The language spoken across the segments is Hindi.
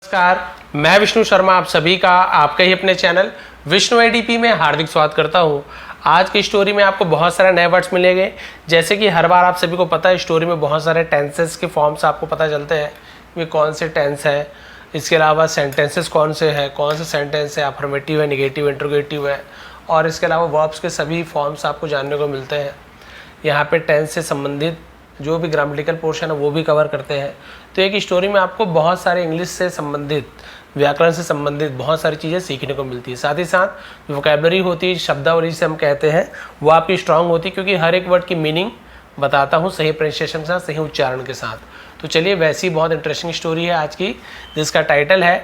नमस्कार, मैं विष्णु शर्मा आप सभी का आपके ही अपने चैनल विष्णु एडीपी में हार्दिक स्वागत करता हूं। आज की स्टोरी में आपको बहुत सारे नए वर्ड्स मिलेंगे। जैसे कि हर बार आप सभी को पता है, स्टोरी में बहुत सारे टेंसेस के फॉर्म्स आपको पता चलते हैं कि कौन से टेंस है। इसके अलावा सेंटेंसेस कौन से हैं, कौन से सेंटेंस है, अफर्मेटिव है, निगेटिव, इंट्रोगेटिव है, और इसके अलावा वर्ब्स के सभी फॉर्म्स आपको जानने को मिलते हैं। यहाँ पे टेंस से संबंधित जो भी ग्रामेटिकल पोर्शन है वो भी कवर करते हैं। तो एक स्टोरी में आपको बहुत सारे इंग्लिश से संबंधित, व्याकरण से संबंधित बहुत सारी चीज़ें सीखने को मिलती है। साथ ही साथ वोकैबुलरी होती है, शब्दावली से हम कहते हैं, वो आपकी स्ट्रांग होती है, क्योंकि हर एक वर्ड की मीनिंग बताता हूँ सही प्रोनाउंसिएशन के साथ, सही उच्चारण के साथ। तो चलिए, वैसी बहुत इंटरेस्टिंग स्टोरी है आज की, जिसका टाइटल है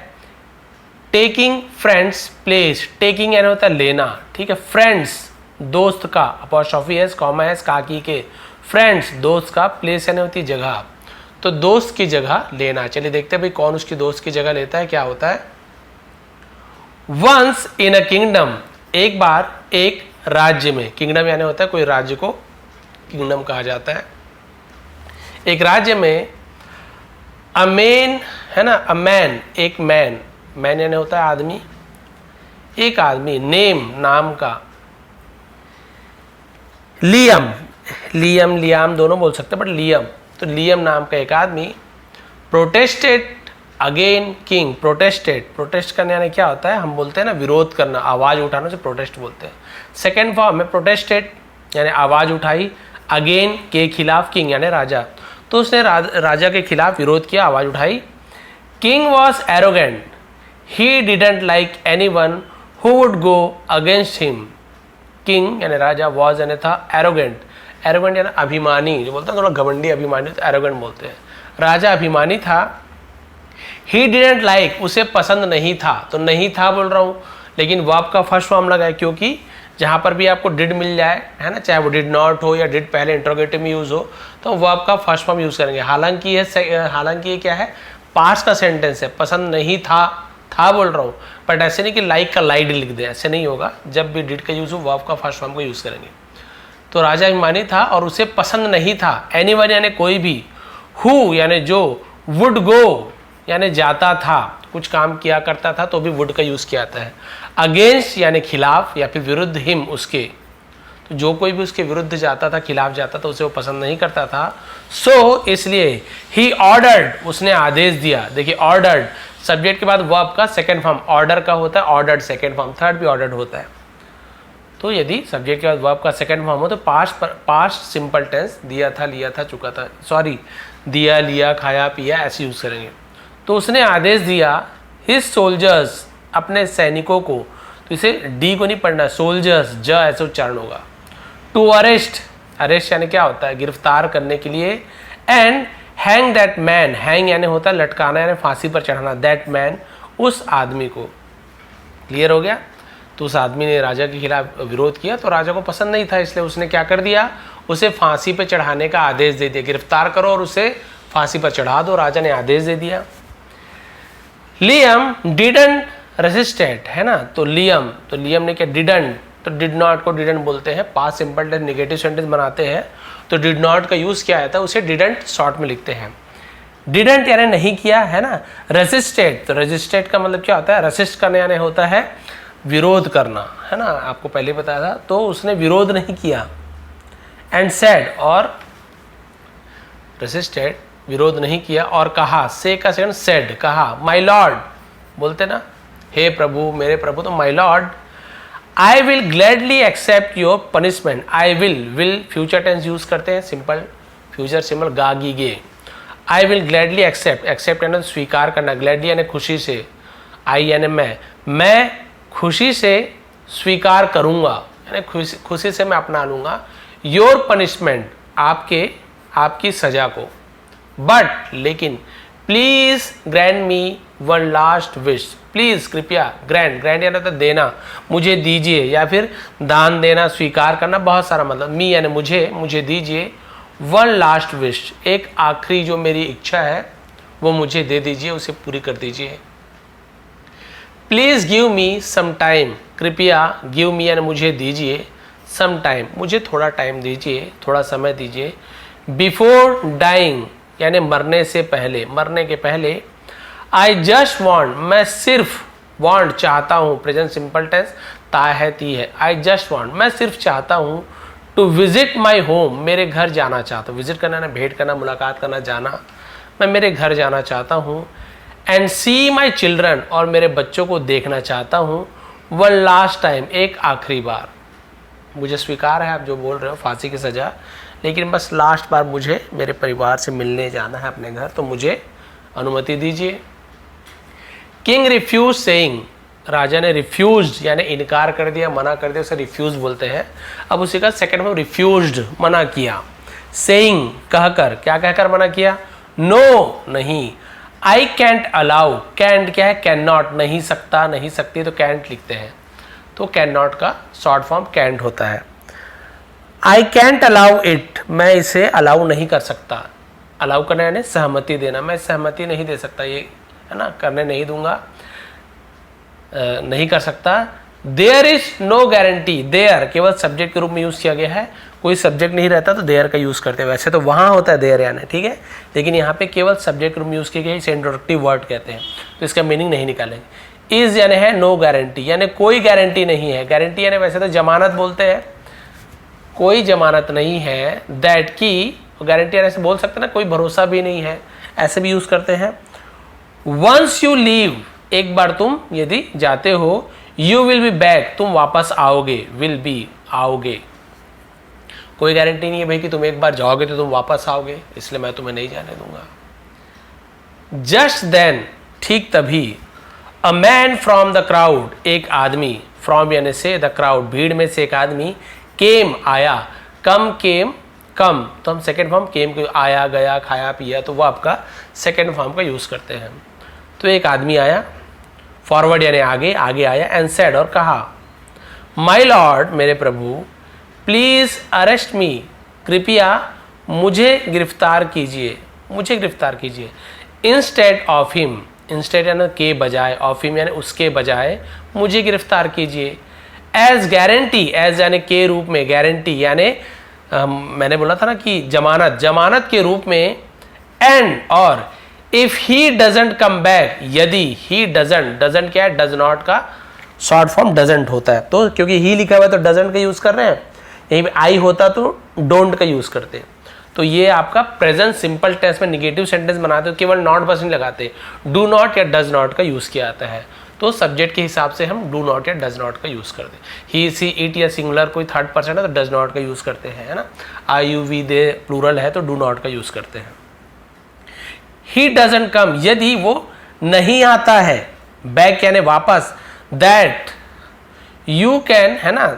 टेकिंग फ्रेंड्स प्लेस। टेकिंग यानी होता है लेना, ठीक है। फ्रेंड्स दोस्त का, अपॉस्ट्रोफी एस, कॉमा एस, काकी के, फ्रेंड्स दोस्त का, प्लेस यानी होती है जगह, तो दोस्त की जगह लेना। चलिए देखते हैं भाई कौन उसकी दोस्त की जगह लेता है, क्या होता है। वंस इन अ किंगडम, एक बार एक राज्य में, किंगडम यानी होता है कोई राज्य को किंगडम कहा जाता है। एक राज्य में अ मैन है ना, अ मैन, एक मैन, मैन यानी होता है आदमी, एक आदमी, नेम नाम का, लियम, लियम लियाम दोनों बोल सकते हैं, बट लियम, तो लियम नाम का एक आदमी protested again king. Protested, protest करने यानी क्या होता है, हम बोलते हैं ना विरोध करना, आवाज उठाना से प्रोटेस्ट बोलते हैं। सेकेंड फॉर्म में प्रोटेस्टेड यानी आवाज उठाई, अगेन के खिलाफ, किंग यानी राजा, तो उसने राजा के खिलाफ विरोध किया, आवाज उठाई। King was arrogant, he didn't like any one who would go against him. King यानी राजा, वॉज यानी था, एरोगेंट, एरोगेंट यानी अभिमानी, जो बोलते हैं थोड़ा घमंडी अभिमानी, तो एरोगेंट बोलते हैं। राजा अभिमानी था। ही डिडंट लाइक, उसे पसंद नहीं था, तो नहीं था बोल रहा हूँ, लेकिन वर्ब का फर्स्ट फॉर्म लगा है, क्योंकि जहाँ पर भी आपको डिड मिल जाए, है ना, चाहे वो डिड नॉट हो या डिड पहले इंट्रोगेटिव में यूज हो, तो वर्ब का फर्स्ट फॉर्म यूज करेंगे। हालांकि ये क्या है, पास्ट का सेंटेंस है, पसंद नहीं था बोल रहा हूँ, बट ऐसे नहीं कि लाइक का लाइड लिख दे, ऐसे नहीं होगा। जब भी डिड का यूज हो, वर्ब का फर्स्ट फॉर्म को यूज करेंगे। तो राजा अभिमानी था और उसे पसंद नहीं था, एनीवन यानी कोई भी, हु यानी जो, वुड गो यानी जाता था, कुछ काम किया करता था तो भी वुड का यूज किया जाता है। अगेंस्ट यानी खिलाफ या फिर विरुद्ध, हिम उसके, तो जो कोई भी उसके विरुद्ध जाता था, खिलाफ जाता था, उसे वो पसंद नहीं करता था। सो इसलिए ही ऑर्डर्ड, उसने आदेश दिया। देखिए ऑर्डर्ड, सब्जेक्ट के बाद वर्ब का सेकेंड फॉर्म ऑर्डर का होता है, ऑर्डर्ड सेकेंड फॉर्म, थर्ड भी ऑर्डर्ड होता है। तो यदि सब्जेक्ट के बाद वर्ब का सेकंड फॉर्म हो तो पास्ट सिंपल टेंस, दिया था, लिया था, चुका था, सॉरी, दिया, लिया, खाया, पिया, ऐसे यूज करेंगे। तो उसने आदेश दिया हिज सोल्जर्स, अपने सैनिकों को, तो इसे डी को नहीं पढ़ना, सोल्जर्स, ज ऐसे उच्चारण होगा। टू अरेस्ट, अरेस्ट यानी क्या होता है, गिरफ्तार करने के लिए। And hang that man, hang यानी होता है लटकाना यानी फांसी पर चढ़ाना, दैट मैन उस आदमी को। क्लियर हो गया। तो उस आदमी ने राजा के खिलाफ विरोध किया, तो राजा को पसंद नहीं था, इसलिए उसने क्या कर दिया, उसे फांसी पर चढ़ाने का आदेश दे दिया। गिरफ्तार करो और उसे फांसी पर चढ़ा दो, राजा ने आदेश दे दिया। लियम डिडंट रेसिस्टेड, है ना, तो लियम ने क्या, डिडंट, तो डिड नॉट को डिडंट बोलते हैं, past simple tense negative sentence बनाते हैं, तो डिड नॉट का यूज किया जाता है, उसे डिडंट शॉर्ट में लिखते हैं। डिडंट यानी नहीं किया, है ना। रेसिस्टेड, तो रेसिस्टेड का मतलब क्या होता है, रेसिस्ट करने यानी होता है विरोध करना, है ना, आपको पहले बताया था, तो उसने विरोध नहीं किया। एंड सेड, और रेसिस्टेड, विरोध नहीं किया, और कहा, से का सेकंड सेड, कहा, माय लॉर्ड बोलते ना, हे प्रभु, मेरे प्रभु, तो my lord, I will gladly accept your punishment. I will future tense use करते हैं, सिंपल फ्यूचर सिंबल गा गी गे। I will gladly accept, accept यानी स्वीकार करना, ग्लैडली यानी खुशी से, आई यानी मैं खुशी से स्वीकार करूंगा, यानी खुशी से मैं अपना लूंगा, योर पनिशमेंट, आपकी सजा को। बट लेकिन, please grand me one last wish, please कृपया, ग्रैंड यानी होता है देना, मुझे दीजिए, या फिर दान देना, स्वीकार करना, बहुत सारा मतलब, मी यानी मुझे दीजिए, वन लास्ट विश, एक आखिरी जो मेरी इच्छा है वो मुझे दे दीजिए, उसे पूरी कर दीजिए। Please give me some time, कृपया, गिव मी यानी मुझे दीजिए, सम टाइम मुझे थोड़ा टाइम दीजिए, थोड़ा समय दीजिए। बिफोर डाइंग यानी मरने से पहले, मरने के पहले, आई जस्ट वॉन्ट, मैं सिर्फ, वॉन्ट चाहता हूँ, प्रेजेंट सिंपल टेंस ता है ती है, आई जस्ट वॉन्ट मैं सिर्फ चाहता हूँ, टू विजिट माई होम मेरे घर जाना चाहता हूँ, विजिट करना ना भेंट करना, मुलाकात करना, जाना, मैं मेरे घर जाना चाहता हूँ, एंड सी माई चिल्ड्रन और मेरे बच्चों को देखना चाहता हूँ, वन लास्ट टाइम एक आखिरी बार, मुझे स्वीकार है आप जो बोल रहे हो फांसी की सज़ा, लेकिन बस लास्ट बार मुझे मेरे परिवार से मिलने जाना है अपने घर, तो मुझे अनुमति दीजिए। किंग रिफ्यूज सेइंग, राजा ने रिफ्यूज्ड यानी इनकार कर दिया, मना कर दिया, उसे रिफ्यूज बोलते हैं। अब उसी का सेकंड में रिफ्यूज्ड मना किया, सेइंग कहकर, क्या कहकर मना किया, नो नहीं, आई कैंट अलाउ, कैंट क्या है, कैन नॉट, नहीं सकता, नहीं सकती, तो कैंट लिखते हैं, तो कैन नॉट का शॉर्ट फॉर्म कैंट होता है। आई कैंट अलाउ इट, मैं इसे अलाउ नहीं कर सकता, अलाउ करना यानी सहमति देना, मैं सहमति नहीं दे सकता, ये है ना, करने नहीं दूंगा, नहीं कर सकता। There is no guarantee, there केवल सब्जेक्ट के रूप में यूज किया गया है, कोई सब्जेक्ट नहीं रहता तो देयर का यूज करते हैं, वैसे तो वहां होता है देयर यानी, ठीक है, लेकिन यहाँ पे केवल सब्जेक्ट के रूप में यूज किया गया है, इसे इंट्रोडक्टिव वर्ड कहते हैं, तो इसका मीनिंग नहीं निकालेंगे। इज यानी है नो गारंटी, यानी कोई गारंटी नहीं है, गारंटी यानी वैसे तो जमानत बोलते हैं, कोई जमानत नहीं है, दैट की, गारंटी यानी से बोल सकते हैं ना, कोई भरोसा भी नहीं है, ऐसे भी यूज करते हैं। वंस यू लीव, एक बार तुम यदि जाते हो, यू विल बी बैक, तुम वापस आओगे, विल बी आओगे, कोई गारंटी नहीं है भाई कि तुम एक बार जाओगे तो तुम वापस आओगे, इसलिए मैं तुम्हें नहीं जाने दूंगा। जस्ट देन, ठीक तभी, a man from the crowd, एक आदमी, फ्रॉम यानी से, द क्राउड भीड़ में से एक आदमी, केम आया, कम केम कम, तो हम सेकेंड फॉर्म केम को आया गया खाया पिया, तो वो आपका सेकेंड फॉर्म का यूज करते हैं। तो एक आदमी आया, फॉरवर्ड यानी आगे, आगे आया, एंड सेड और कहा, माई लॉर्ड मेरे प्रभु, प्लीज अरेस्ट मी, कृपया मुझे गिरफ्तार कीजिए, मुझे गिरफ्तार कीजिए, इंस्टेड ऑफ हिम, इंस्टेड यानी के बजाय, ऑफ हिम यानी उसके बजाय, मुझे गिरफ्तार कीजिए, एज गारंटी, एज यानी के रूप में, गारंटी यानी मैंने बोला था ना कि जमानत, जमानत के रूप में, एंड और, if he doesn't come back, यदि ही डजंट, डजंट क्या है, डज नॉट का शॉर्ट फॉर्म डजंट होता है, तो क्योंकि ही लिखा हुआ है तो डजंट का यूज कर रहे हैं, यहीं पे आई होता तो डोंट का यूज करते। तो ये आपका प्रेजेंट सिंपल टेंस में निगेटिव सेंटेंस बनाते हो, केवल नॉट बस नहीं लगाते, डू नॉट या डज नॉट का यूज किया जाता है, तो सब्जेक्ट के हिसाब से हम डू नॉट या डज नॉट का यूज करते हैं। ही सी इट या सिंगुलर कोई थर्ड पर्सन है तो डज नॉट का यूज करते हैं, है ना, आई यू वी दे प्लूरल है तो डू नॉट का यूज करते हैं। ही डजंट कम, यदि वो नहीं आता है, बैक यानी वापस, दैट यू कैन, है ना,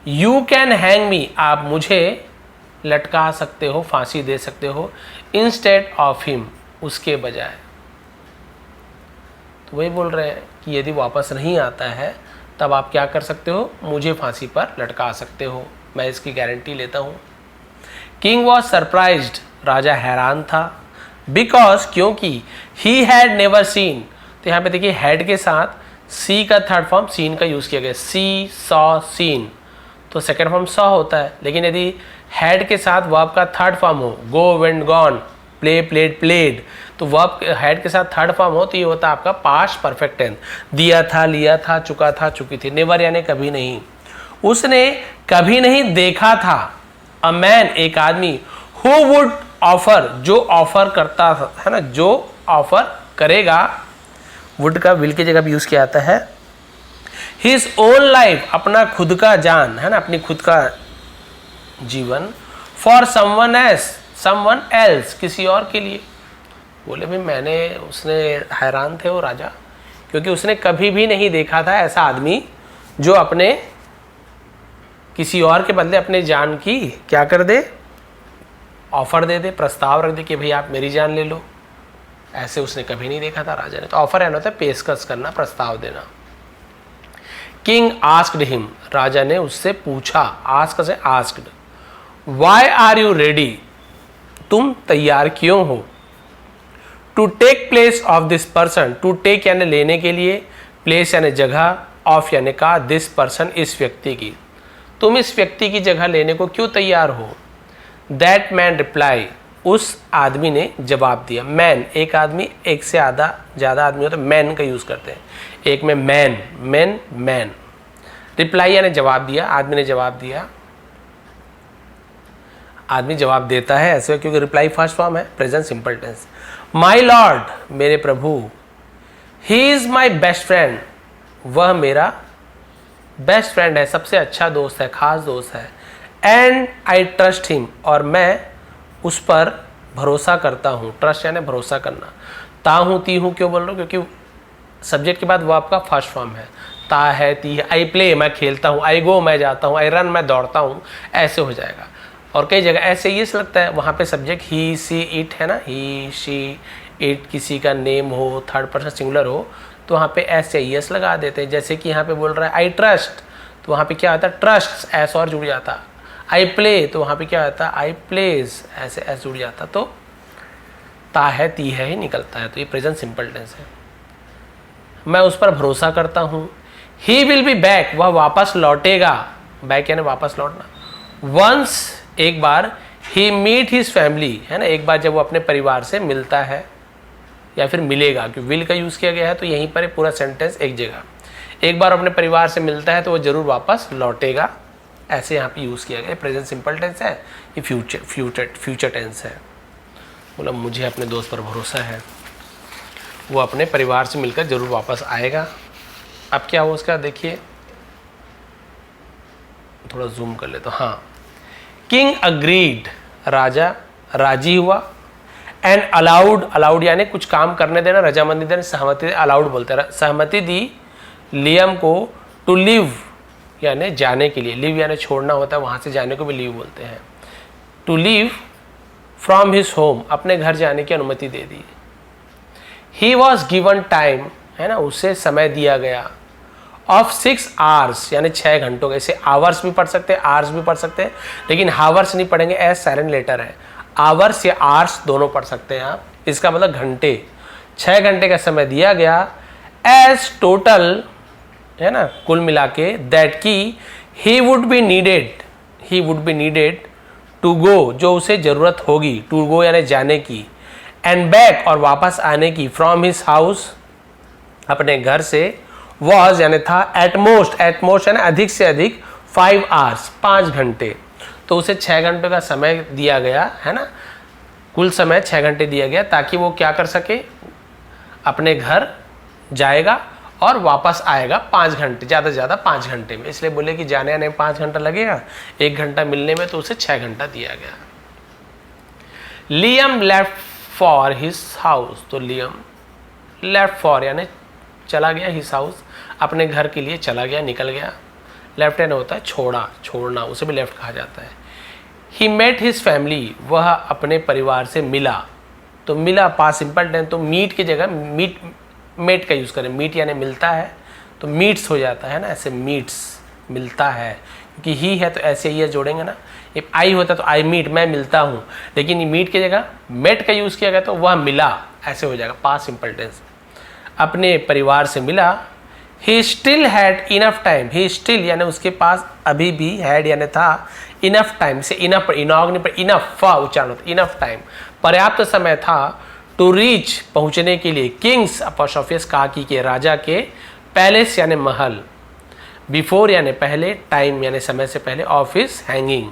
यू कैन हैंग मी, आप मुझे लटका सकते हो, फांसी दे सकते हो, इंस्टेड ऑफ हिम, उसके बजाय। तो वही बोल रहे हैं कि यदि वापस नहीं आता है तब आप क्या कर सकते हो, मुझे फांसी पर लटका सकते हो, मैं इसकी गारंटी लेता हूं। किंग वॉज सरप्राइज्ड, राजा हैरान था, बिकॉज क्योंकि, ही हैड नेवर सीन, तो यहाँ पे देखिए हैड के साथ सी का थर्ड फॉर्म सीन का यूज किया गया, सी सॉ सीन, तो सेकेंड फॉर्म सॉ होता है, लेकिन यदि हैड के साथ वर्ब का थर्ड फॉर्म हो, go went gone, play played played, तो वर्ब हैड के साथ थर्ड फॉर्म हो तो ये होता है आपका पास्ट परफेक्ट टेंस, दिया था, लिया था, चुका था, चुकी थी, नेवर यानी कभी नहीं, उसने कभी नहीं देखा था, अ मैन एक आदमी, हु वुड ऑफर, जो ऑफर करता है ना, जो ऑफर करेगा, वुड का विल की जगह भी यूज किया जाता है, हिज ओन लाइफ, अपना खुद का जान, है ना, अपनी खुद का जीवन, फॉर समवन एल्स, किसी और के लिए। बोले भाई मैंने, उसने हैरान थे वो राजा, क्योंकि उसने कभी भी नहीं देखा था ऐसा आदमी जो अपने किसी और के बदले अपने जान की क्या कर दे, ऑफर दे दे, प्रस्ताव रख दे कि भाई आप मेरी जान ले लो, ऐसे उसने कभी नहीं देखा था राजा ने। तो ऑफर यानी होता है पेशकश करना, प्रस्ताव देना। किंग आस्क्ड हिम, राजा ने उससे पूछा, आस्क से asked, why are you ready, तुम तैयार क्यों हो, to take place of this person, to take यानी लेने के लिए, प्लेस यानी जगह, ऑफ यानी का, दिस पर्सन इस व्यक्ति की, तुम इस व्यक्ति की जगह लेने को क्यों तैयार हो। दैट मैन रिप्लाई, उस आदमी ने जवाब दिया। मैन, एक आदमी, एक से ज़्यादा आदमी हो तो मैन का यूज़ करते हैं। एक में मैन। रिप्लाई यानी जवाब दिया, आदमी ने जवाब दिया। आदमी जवाब देता है ऐसे क्योंकि रिप्लाई फर्स्ट फॉर्म है, present simple tense. My lord, मेरे प्रभु। He is my best friend, वह मेरा बेस्ट फ्रेंड है, सबसे अच्छा दोस्त है, खास दोस्त है। एंड आई ट्रस्ट हिम, और मैं उस पर भरोसा करता हूँ। ट्रस्ट यानी भरोसा करना। ता हूँ ती हूँ क्यों बोल रहा हूँ, क्योंकि सब्जेक्ट के बाद वो आपका फर्स्ट फॉर्म है। ता है, ती है। आई प्ले, मैं खेलता हूँ। आई गो, मैं जाता हूँ। आई रन, मैं दौड़ता हूँ। ऐसे हो जाएगा। और कई जगह ऐसे ये लगता है वहाँ पे सब्जेक्ट ही, सी, इट है ना, ही, शी, इट, किसी का नेम हो, थर्ड पर्सन सिंगुलर हो तो वहाँ पे एस या एस लगा देते हैं। जैसे कि यहाँ पे बोल रहा है आई ट्रस्ट, तो वहाँ पे क्या आता है, ट्रस्ट एस और जुड़ जाता। आई प्ले, तो वहाँ पे क्या आता है, आई प्लेज, ऐसे एस जुड़ जाता। तो ता है, ती है ही निकलता है। तो ये प्रेजेंट सिंपल टेंस है। मैं उस पर भरोसा करता हूँ। ही विल बी बैक, वह वापस लौटेगा। बैक यानी वापस लौटना। वंस, एक बार। ही मीट हिज फैमिली, है ना, एक बार जब वो अपने परिवार से मिलता है या फिर मिलेगा, क्योंकि विल का यूज़ किया गया है तो यहीं पर पूरा सेंटेंस एक जगह। एक बार अपने परिवार से मिलता है तो वो जरूर वापस लौटेगा, ऐसे यहाँ पे यूज़ किया गया। प्रेजेंट सिंपल टेंस है, ये फ्यूचर टेंस है। बोला मुझे अपने दोस्त पर भरोसा है, वो अपने परिवार से मिलकर जरूर वापस आएगा। अब क्या हो उसका देखिए, थोड़ा जूम कर ले तो हाँ। किंग अग्रीड, राजा राजी हुआ। एंड अलाउड यानी कुछ काम करने देना, रजामंदी देना, सहमति, अलाउड बोलते हैं। सहमति दी लियम को टू लिव यानी जाने के लिए। लिव यानी छोड़ना होता है, वहाँ से जाने को भी लीव बोलते हैं। To leave from his home, अपने घर जाने की अनुमति दे दी। ही वॉज गिवन टाइम, है ना, उसे समय दिया गया। ऑफ 6 आवर्स यानी 6 घंटों का। इसे आवर्स भी पढ़ सकते हैं, आवर्स भी पढ़ सकते हैं, लेकिन हावर्स नहीं पढ़ेंगे, एस साइलेंट लेटर है। आवर्स या आवर्स दोनों पढ़ सकते हैं आप। इसका मतलब घंटे। 6 घंटे का समय दिया गया। एज टोटल, है ना, कुल मिला के। दैट की he would be needed to go, जो उसे जरूरत होगी। टू गो यानी जाने की। एंड बैक, और वापस आने की। फ्रॉम हिज हाउस, अपने घर से। वॉज यानी था। एटमोस्ट यानी अधिक से अधिक। 5 आवर्स 5 घंटे। तो उसे 6 घंटे का समय दिया गया, है ना, कुल समय 6 घंटे दिया गया, ताकि वो क्या कर सके, अपने घर जाएगा और वापस आएगा 5 घंटे, ज़्यादा से ज़्यादा 5 घंटे में। इसलिए बोले कि जाने आने में 5 घंटा लगेगा, 1 घंटा मिलने में, तो उसे 6 घंटा दिया गया। Liam left for his house, तो लियम लेफ्ट फॉर यानी चला गया, हिज हाउस अपने घर के लिए चला गया, निकल गया। लेफ्ट हैंड होता है छोड़ना, उसे भी लेफ्ट कहा जाता है। ही मेट हिज फैमिली, वह अपने परिवार से मिला। तो मिला पास सिंपल टेंस, तो मीट की जगह मेट का यूज़ करें। मीट यानी मिलता है, तो मीट्स हो जाता है ना, ऐसे मीट्स, मिलता है। क्योंकि ही है तो ऐसे ही जोड़ेंगे ना। इफ आई होता तो आई मीट, मैं मिलता हूँ, लेकिन ये मीट की जगह मेट का यूज़ किया गया तो वह मिला, ऐसे हो जाएगा पास सिंपल टेंस। अपने परिवार से मिला। He still had enough time, he still यानी उसके पास अभी भी, हैड यानी था, इनफ टाइम से इनफ पर इनॉग नहीं पर इनफ उच्चारण होता, इनफ टाइम पर्याप्त समय था। टू रीच पहुंचने के लिए। किंग्स अपॉस्ट्रोफियस काकी के, राजा के। पैलेस यानी महल। बिफोर यानी पहले। टाइम यानी समय से पहले। ऑफिस हैंगिंग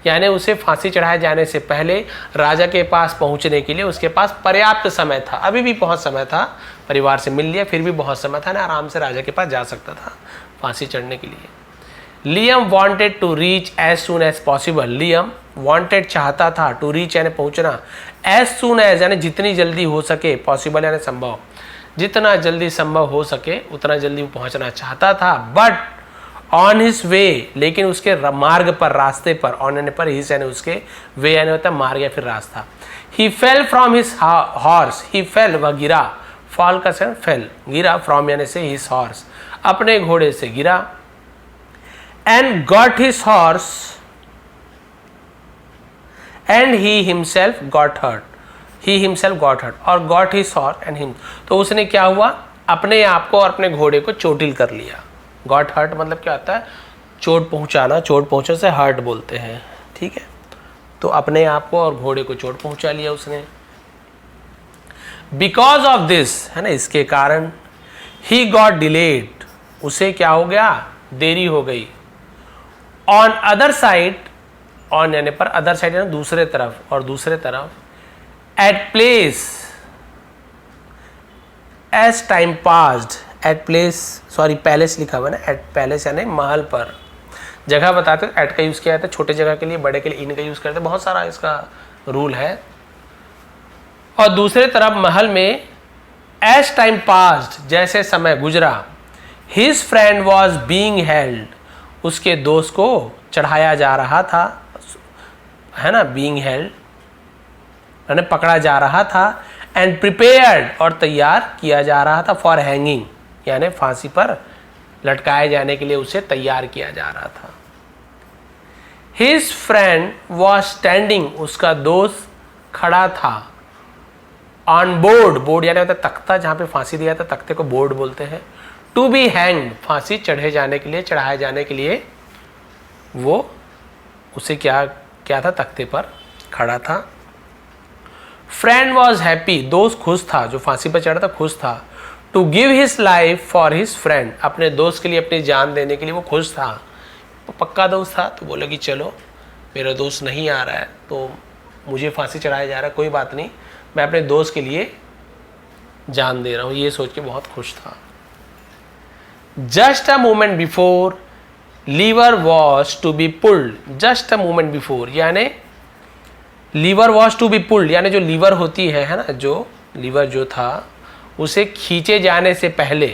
यानी उसे फांसी चढ़ाए जाने से पहले राजा के पास पहुंचने के लिए उसके पास पर्याप्त समय था। अभी भी बहुत समय था, परिवार से मिल लिया, फिर भी बहुत समय था ना, आराम से राजा के पास जा सकता था फांसी चढ़ने के लिए। Liam wanted to reach as soon as possible. Liam wanted चाहता था, टू रीच यानी पहुंचना, एज सून एज यानी जितनी जल्दी हो सके, पॉसिबल यानी संभव, जितना जल्दी संभव हो सके उतना जल्दी वो पहुंचना चाहता था। बट ऑन हिज वे, लेकिन उसके मार्ग पर, रास्ते पर, ऑन यानी पर, हिज यानी उसके, वे यानी होता है मार्ग या फिर रास्ता। He fell from his horse, he fell वह गिरा, फॉल का सेंस फेल, गिरा, फ्रॉम यानी से, हिज हॉर्स अपने घोड़े से गिरा। And got his horse and he himself got hurt, he himself got hurt, और got his horse and him, तो उसने क्या हुआ, अपने आप को और अपने घोड़े को चोटिल कर लिया। गॉट हर्ट मतलब क्या होता है, चोट पहुंचाना, चोट पहुंचने से हर्ट बोलते हैं, ठीक है। तो अपने आप को और घोड़े को चोट पहुंचा लिया उसने। बिकॉज ऑफ दिस, है ना, इसके कारण, ही गॉट डिलेड, उसे क्या हो गया, देरी हो गई। ऑन अदर साइड, ऑन यानी पर, अदर साइड यानी दूसरे तरफ, और दूसरे तरफ, at place, as time passed, at place, sorry palace लिखा हुआ है ना, एट पैलेस यानी महल पर। जगह बताते हो एट का यूज किया जाता है, छोटे जगह के लिए, बड़े के लिए इन का यूज करते हैं, बहुत सारा इसका रूल है। और दूसरे तरफ महल में, एज टाइम पास्ड, जैसे समय गुजरा, his friend was being held, उसके दोस्त को चढ़ाया जा रहा था, है ना, बींग हेल्ड यानी पकड़ा जा रहा था, एंड प्रिपेयर्ड, और तैयार किया जा रहा था, फॉर हैंगिंग यानी फांसी पर लटकाए जाने के लिए उसे तैयार किया जा रहा था। हिज फ्रेंड वॉज स्टैंडिंग, उसका दोस्त खड़ा था, ऑन बोर्ड, बोर्ड यानी होता है तख्ता, जहां पे फांसी दिया था तख्ते को बोर्ड बोलते हैं। टू बी हैंग्ड, फांसी चढ़े जाने के लिए, चढ़ाए जाने के लिए वो उसे क्या क्या था, तख्ते पर खड़ा था। फ्रेंड वॉज हैप्पी, दोस्त खुश था, जो फांसी पर चढ़ा था खुश था। To give his life for his friend, अपने दोस्त के लिए अपनी जान देने के लिए वो खुश था, वो पक्का दोस्त था। तो बोले कि चलो मेरा दोस्त नहीं आ रहा है तो मुझे फांसी चढ़ाया जा रहा है, कोई बात नहीं, मैं अपने दोस्त के लिए जान दे रहा हूँ, ये सोच के बहुत खुश था। Just a moment before, lever was to be pulled, just a moment before यानी lever was to be pulled यानी जो लीवर होती है ना, जो लीवर जो था उसे खींचे जाने से पहले,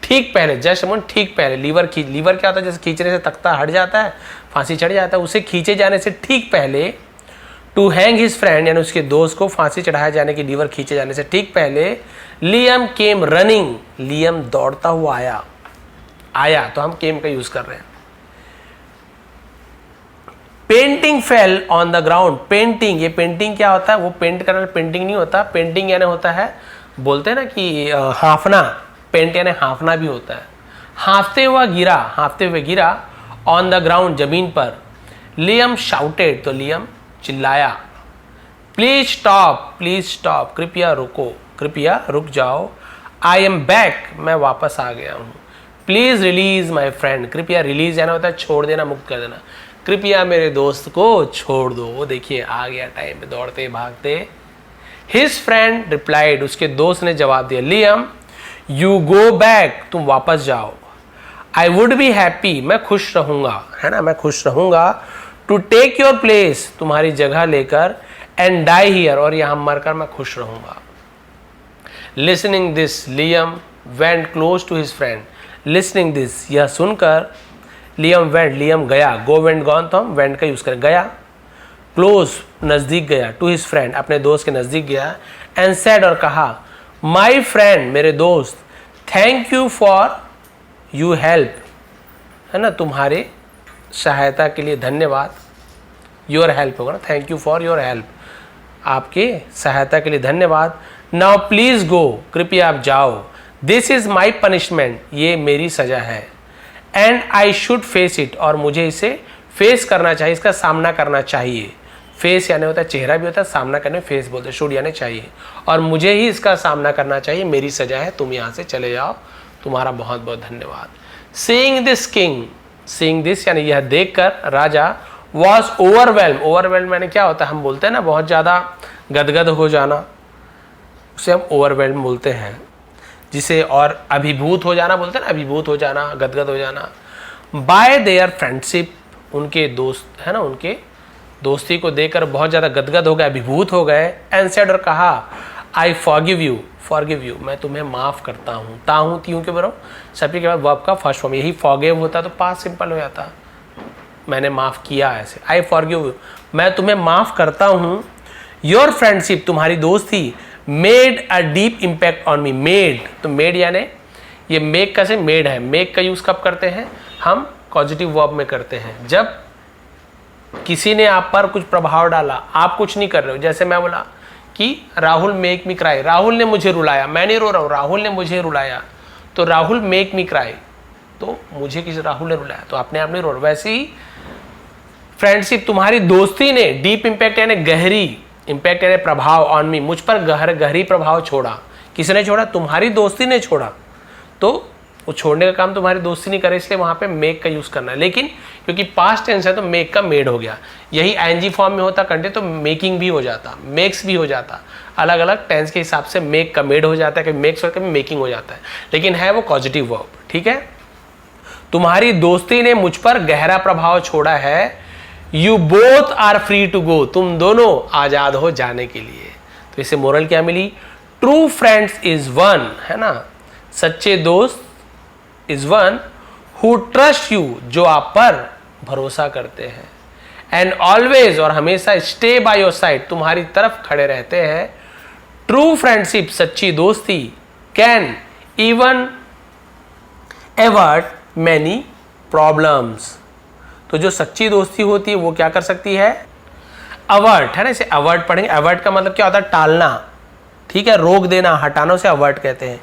ठीक पहले, जस्ट मोमेंट ठीक पहले, लीवर क्या होता है, जैसे खींचने से तख्ता हट जाता है, फांसी चढ़ जाता है, उसे खींचे जाने से ठीक पहले, टू हैंग हिज फ्रेंड यानी उसके दोस्त को फांसी चढ़ाए जाने की, लीवर खींचे जाने से ठीक पहले, लियम केम रनिंग, लियम दौड़ता हुआ आया तो हम केम का यूज कर रहे हैं। Painting fell on the ground, painting, ये पेंटिंग क्या होता है, वो पेंट करना पेंटिंग नहीं होता, पेंटिंग यानी होता है, बोलते हैं ना कि हाफना, पेंट यानी हाफना भी होता है। हाफते हुए गिरा, ऑन द ग्राउंड, जमीन पर। लियम शाउटेड, तो लियम चिल्लाया। प्लीज स्टॉप, कृपया रुक जाओ। आई एम बैक, मैं वापस आ गया हूँ। प्लीज रिलीज माई फ्रेंड, कृपया, रिलीज यानी होता है छोड़ देना, मुक्त कर देना, कृपया मेरे दोस्त को छोड़ दो। वो देखिए आ गया टाइम पे, दौड़ते भागते। हिज फ्रेंड रिप्लाइड, उसके दोस्त ने जवाब दिया, लियम यू गो बैक, तुम वापस जाओ। आई वुड बी हैप्पी, मैं खुश रहूंगा, है ना, मैं खुश रहूंगा। टू टेक योर प्लेस, तुम्हारी जगह लेकर, एंड डाई हियर, और यहां मरकर मैं खुश रहूंगा। Listening this, Liam went close to his friend, listening this, यह सुनकर, लियम वेंट, लियम गया, गो वेंट गॉन, तो हम वेंट का यूज करें, गया। क्लोज नजदीक गया, टू हिज फ्रेंड, अपने दोस्त के नजदीक गया। एंड सेड, और कहा, माई फ्रेंड, मेरे दोस्त, thank you for you help, है ना, तुम्हारे सहायता के लिए धन्यवाद। योर हेल्प होगा ना, thank you for your help, आपके सहायता के लिए धन्यवाद। नाउ प्लीज गो, कृपया आप जाओ। दिस इज माई पनिशमेंट, ये मेरी सजा है। And I should face it, और मुझे इसे फेस करना चाहिए, इसका सामना करना चाहिए। फेस यानी होता है चेहरा भी होता है, सामना करने फेस बोलते हैं, शुड यानी चाहिए, और मुझे ही इसका सामना करना चाहिए, मेरी सजा है, तुम यहाँ से चले जाओ, तुम्हारा बहुत बहुत धन्यवाद। Seeing this king, seeing this यानी यह देखकर राजा, वॉज ओवरवेल्म यानी क्या होता है, हम बोलते हैं ना बहुत ज़्यादा गदगद हो जाना, उसे हम ओवरवेल्म बोलते हैं, जिसे और अभिभूत हो जाना बोलते हैं ना, अभिभूत हो जाना, गदगद हो जाना। बाय देयर फ्रेंडशिप, उनके दोस्त, है ना, उनके दोस्ती को देखकर बहुत ज़्यादा गदगद हो गए, अभिभूत हो गए। एंड सेड, और कहा, आई फॉरगिव यू, मैं तुम्हें माफ़ करता हूँ। ताहूँ त्यों के बरो, सभी के बाद वर्ब का फर्स्ट फॉर्म, यही फॉरगिव होता तो पास्ट सिंपल हो जाता, मैंने माफ़ किया, ऐसे आई फॉरगिव यू, मैं तुम्हें माफ़ करता हूँ। योर फ्रेंडशिप, तुम्हारी दोस्ती, made a deep impact on me, made, तो मेड यानी ये मेक का से मेड है, मेक का यूज़ कब करते हैं हम, पॉजिटिव वर्ब में करते हैं, जब किसी ने आप पर कुछ प्रभाव डाला, आप कुछ नहीं कर रहे हो। जैसे मैं बोला कि Rahul make me cry, Rahul ने मुझे रुलाया, मैं नहीं रो रहा हूँ, राहुल ने मुझे रुलाया, तो राहुल मेक मी क्राई, तो मुझे किसी राहुल ने रुलाया, तो अपने आप नहीं रो रहा। वैसे ही फ्रेंडशिप, तुम्हारी दोस्ती ने, डीप इम्पैक्ट यानी गहरी, इम्पैक्ट यानी प्रभाव, ऑन मी, मुझ पर गहरी प्रभाव छोड़ा। किसने छोड़ा? तुम्हारी दोस्ती ने छोड़ा। तो वो छोड़ने का काम तुम्हारी दोस्ती नहीं करे, इसलिए वहां पे मेक का यूज करना है। लेकिन क्योंकि पास्ट टेंस है तो मेक का मेड हो गया। यही आईएनजी फॉर्म में होता कंटिन्यू तो मेकिंग भी हो जाता, मेक्स भी हो जाता। अलग अलग टेंस के हिसाब से मेक का मेड हो जाता है, कभी मेक्स और कभी मेकिंग हो जाता है, लेकिन है वो पॉजिटिव वर्ब। ठीक है, तुम्हारी दोस्ती ने मुझ पर गहरा प्रभाव छोड़ा है। You both are free to go, तुम दोनों आजाद हो जाने के लिए। तो इसे मोरल क्या मिली? ट्रू फ्रेंड्स इज वन, है ना, सच्चे दोस्त is one who trust you, जो आप पर भरोसा करते हैं, एंड ऑलवेज, और हमेशा, स्टे बाय योर साइड, तुम्हारी तरफ खड़े रहते हैं। ट्रू फ्रेंडशिप, सच्ची दोस्ती, can even avert many problems, तो जो सच्ची दोस्ती होती है वो क्या कर सकती है? अवर्ट, है ना, इसे अवर्ट पढ़ेंगे। अवर्ट का मतलब क्या होता है? टालना, ठीक है, रोक देना, हटाना, से अवर्ट कहते हैं।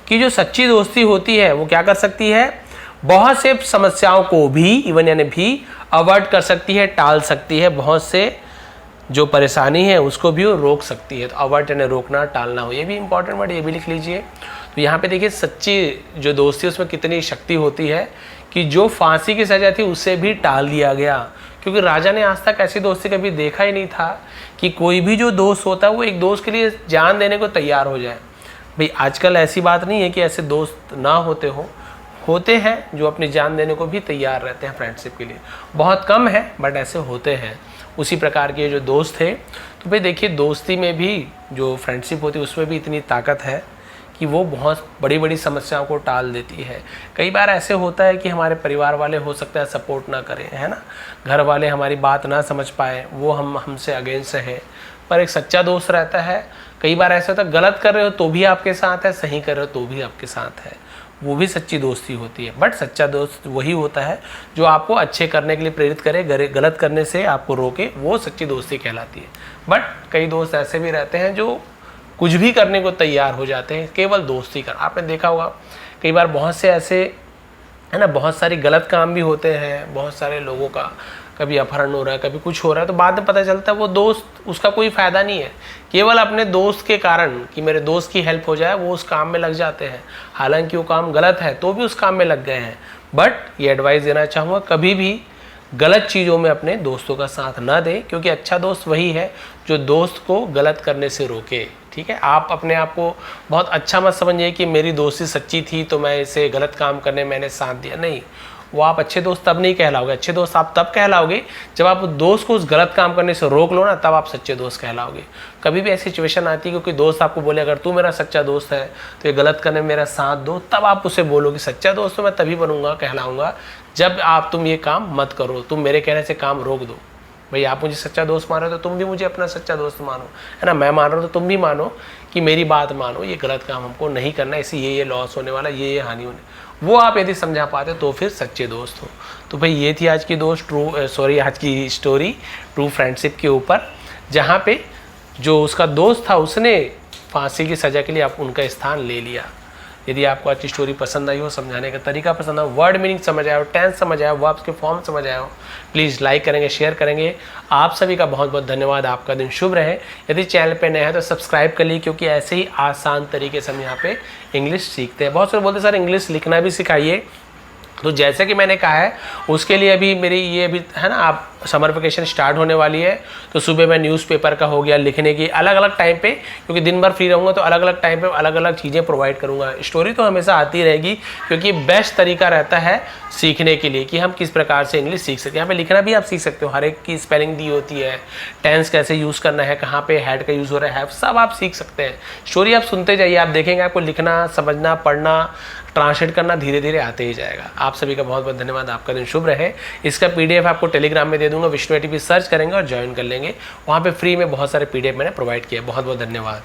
कि जो सच्ची दोस्ती होती है वो क्या कर सकती है? बहुत से समस्याओं को भी, इवन यानी भी, अवॉइड कर सकती है, टाल सकती है। बहुत से जो परेशानी है उसको भी वो रोक सकती है। तो अवॉइड यानी रोकना, टालना हो, ये भी इंपॉर्टेंट वर्ड, ये भी लिख लीजिए। तो यहाँ पे देखिए सच्ची जो दोस्ती है उसमें कितनी शक्ति होती है कि जो फांसी की सजा थी उसे भी टाल दिया गया, क्योंकि राजा ने आज तक ऐसी दोस्ती कभी देखा ही नहीं था कि कोई भी जो दोस्त होता है वो एक दोस्त के लिए जान देने को तैयार हो जाए। भाई आजकल ऐसी बात नहीं है कि ऐसे दोस्त ना होते हैं जो अपनी जान देने को भी तैयार रहते हैं फ्रेंडशिप के लिए, बहुत कम है बट ऐसे होते हैं। उसी प्रकार के जो दोस्त थे, तो भाई देखिए दोस्ती में भी जो फ्रेंडशिप होती है उसमें भी इतनी ताकत है कि वो बहुत बड़ी बड़ी समस्याओं को टाल देती है। कई बार ऐसे होता है कि हमारे परिवार वाले हो सकता है सपोर्ट ना करें, है ना, घर वाले हमारी बात ना समझ पाए, वो हमसे अगेंस्ट है, पर एक सच्चा दोस्त रहता है। कई बार ऐसा होता है गलत कर रहे हो तो भी आपके साथ है, सही कर रहे हो तो भी आपके साथ है, वो भी सच्ची दोस्ती होती है। बट सच्चा दोस्त वही होता है जो आपको अच्छे करने के लिए प्रेरित करे, गलत करने से आपको रोके, वो सच्ची दोस्ती कहलाती है। बट कई दोस्त ऐसे भी रहते हैं जो कुछ भी करने को तैयार हो जाते हैं केवल दोस्ती कर। आपने देखा होगा कई बार बहुत से ऐसे, है ना, बहुत सारी गलत काम भी होते हैं, बहुत सारे लोगों का कभी अपहरण हो रहा है, कभी कुछ हो रहा है, तो बाद में पता चलता है वो दोस्त, उसका कोई फ़ायदा नहीं है, केवल अपने दोस्त के कारण कि मेरे दोस्त की हेल्प हो जाए वो उस काम में लग जाते हैं। हालांकि वो काम गलत है तो भी उस काम में लग गए हैं। बट ये एडवाइस देना चाहूँगा, कभी भी गलत चीज़ों में अपने दोस्तों का साथ ना दें, क्योंकि अच्छा दोस्त वही है जो दोस्त को गलत करने से रोके। ठीक है, आप अपने आप को बहुत अच्छा मत समझिए कि मेरी दोस्ती सच्ची थी तो मैं इसे गलत काम करने मैंने साथ दिया, नहीं, वो आप अच्छे दोस्त तब नहीं कहलाओगे। अच्छे दोस्त आप तब कहलाओगे जब आप दोस्त को उस गलत काम करने से रोक लो ना, तब आप सच्चे दोस्त कहलाओगे। कभी भी ऐसी सिचुएशन आती है कि कोई दोस्त आपको बोले अगर तू मेरा सच्चा दोस्त है तो ये गलत करने में मेरा साथ दो, तब आप उसे बोलोगे सच्चा दोस्त तो मैं तभी बनूंगा, कहलाऊंगा जब तुम ये काम मत करो, तुम मेरे कहने से काम रोक दो। भाई आप मुझे सच्चा दोस्त मान रहे हो तो तुम भी मुझे अपना सच्चा दोस्त मानो, है ना, मैं मान रहा हूँ तो तुम भी मानो कि मेरी बात मानो, ये गलत काम हमको नहीं करना, इससे ये लॉस होने वाला, ये हानि होने, वो आप यदि समझा पाते तो फिर सच्चे दोस्त हो। तो भाई ये थी आज की आज की स्टोरी ट्रू फ्रेंडशिप के ऊपर, जहाँ पे जो उसका दोस्त था उसने फांसी की सज़ा के लिए आप उनका स्थान ले लिया। यदि आपको आज की स्टोरी पसंद आई हो, समझाने का तरीका पसंद आया, वर्ड मीनिंग समझ आया हो, टेंस समझ आया हो, वर्ब्स के फॉर्म समझ आया हो, प्लीज़ लाइक करेंगे, शेयर करेंगे। आप सभी का बहुत बहुत धन्यवाद, आपका दिन शुभ रहे। यदि चैनल पे नए हैं तो सब्सक्राइब कर लीजिए, क्योंकि ऐसे ही आसान तरीके से हम यहाँ पे इंग्लिश सीखते हैं। बहुत सारे बोलते सर इंग्लिश लिखना भी सिखाइए, तो जैसे कि मैंने कहा है उसके लिए अभी मेरी ये अभी है ना, आप समर वेकेशन स्टार्ट होने वाली है, तो सुबह मैं न्यूज़पेपर का हो गया लिखने की, अलग अलग टाइम पे, क्योंकि दिन भर फ्री रहूँगा तो अलग अलग टाइम पे अलग अलग चीज़ें प्रोवाइड करूँगा। स्टोरी तो हमेशा आती रहेगी, क्योंकि बेस्ट तरीका रहता है सीखने के लिए कि हम किस प्रकार से इंग्लिश सीख सकते हैं। यहाँ पे लिखना भी आप सीख सकते हो, हर एक की स्पेलिंग दी होती है, टेंस कैसे यूज़ करना है, कहाँ पे हैड का यूज़ हो रहा है, सब आप सीख सकते हैं। स्टोरी आप सुनते जाइए, आप देखेंगे आपको लिखना, समझना, पढ़ना, ट्रांसलेट करना धीरे धीरे आते ही जाएगा। आप सभी का बहुत बहुत धन्यवाद, आपका दिन शुभ रहे। इसका PDF आपको टेलीग्राम में दे दूंगा, विष्णु ATP सर्च करेंगे और ज्वाइन कर लेंगे, वहाँ पे फ्री में बहुत सारे PDF मैंने प्रोवाइड किए। बहुत बहुत धन्यवाद।